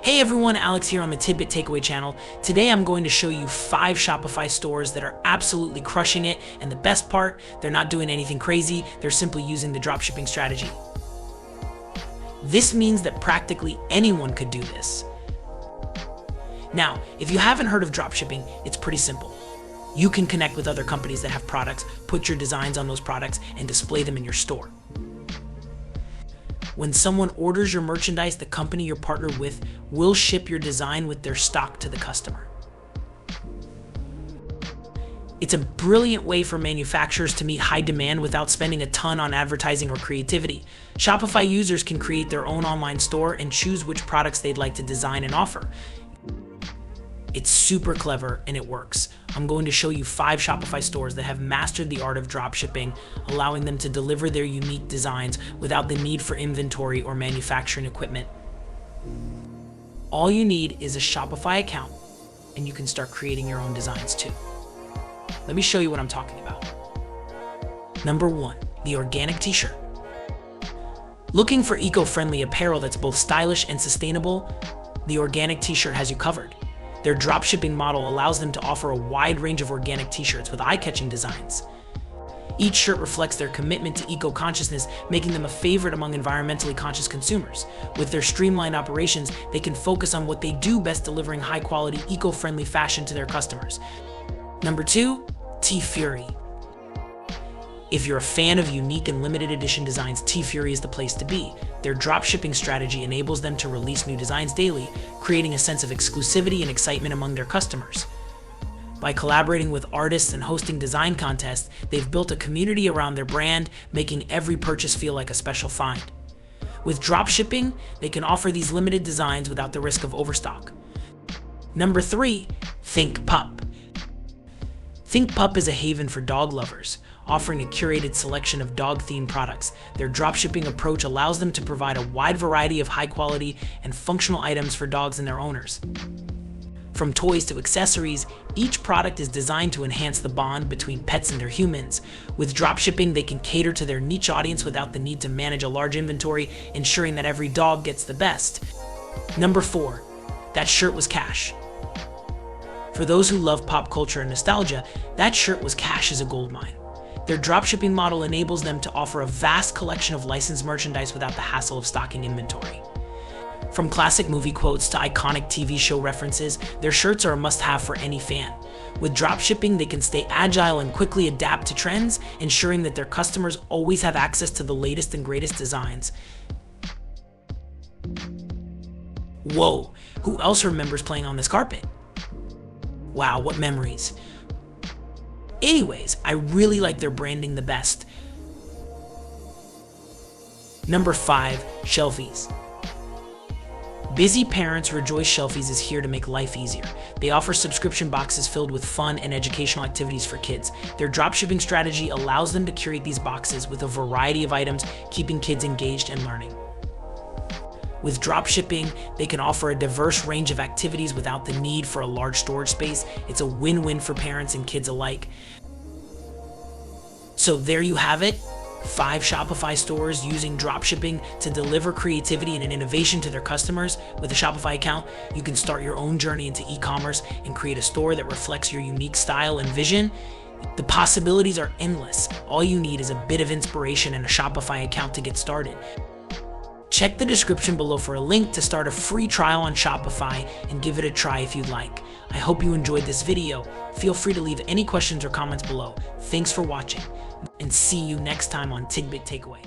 Hey everyone, Alex here on the Tidbit Takeaway channel. Today I'm going to show you 5 Shopify stores that are absolutely crushing it, and the best part, they're not doing anything crazy, they're simply using the dropshipping strategy. This means that practically anyone could do this. Now, if you haven't heard of dropshipping, it's pretty simple. You can connect with other companies that have products, put your designs on those products, and display them in your store. When someone orders your merchandise, the company you're partnered with will ship your design with their stock to the customer. It's a brilliant way for manufacturers to meet high demand without spending a ton on advertising or creativity. Shopify users can create their own online store and choose which products they'd like to design and offer. It's super clever and it works. I'm going to show you 5 Shopify stores that have mastered the art of dropshipping, allowing them to deliver their unique designs without the need for inventory or manufacturing equipment. All you need is a Shopify account, and you can start creating your own designs too. Let me show you what I'm talking about. Number 1, the organic t-shirt. Looking for eco-friendly apparel that's both stylish and sustainable? The organic t-shirt has you covered. Their dropshipping model allows them to offer a wide range of organic t-shirts with eye-catching designs. Each shirt reflects their commitment to eco-consciousness, making them a favorite among environmentally conscious consumers. With their streamlined operations, they can focus on what they do best, delivering high-quality, eco-friendly fashion to their customers. Number 2, TFury. If you're a fan of unique and limited edition designs, TFury is the place to be. Their dropshipping strategy enables them to release new designs daily, creating a sense of exclusivity and excitement among their customers. By collaborating with artists and hosting design contests, they've built a community around their brand, making every purchase feel like a special find. With dropshipping, they can offer these limited designs without the risk of overstock. Number 3, ThinkPup. ThinkPup is a haven for dog lovers, offering a curated selection of dog-themed products. Their dropshipping approach allows them to provide a wide variety of high-quality and functional items for dogs and their owners. From toys to accessories, each product is designed to enhance the bond between pets and their humans. With dropshipping, they can cater to their niche audience without the need to manage a large inventory, ensuring that every dog gets the best. Number 4, that shirt was cash. For those who love pop culture and nostalgia, that shirt was cash as a goldmine. Their dropshipping model enables them to offer a vast collection of licensed merchandise without the hassle of stocking inventory. From classic movie quotes to iconic TV show references, their shirts are a must-have for any fan. With dropshipping, they can stay agile and quickly adapt to trends, ensuring that their customers always have access to the latest and greatest designs. Whoa, who else remembers playing on this carpet? Wow, what memories. Anyways, I really like their branding the best. Number 5, Shelfies. Busy parents rejoice Shelfies is here to make life easier. They offer subscription boxes filled with fun and educational activities for kids. Their dropshipping strategy allows them to curate these boxes with a variety of items, keeping kids engaged and learning. With dropshipping, they can offer a diverse range of activities without the need for a large storage space. It's a win-win for parents and kids alike. So there you have it, 5 Shopify stores using dropshipping to deliver creativity and innovation to their customers. With a Shopify account, you can start your own journey into e-commerce and create a store that reflects your unique style and vision. The possibilities are endless. All you need is a bit of inspiration and a Shopify account to get started. Check the description below for a link to start a free trial on Shopify and give it a try if you'd like. I hope you enjoyed this video. Feel free to leave any questions or comments below. Thanks for watching, and see you next time on Tidbit Takeaway.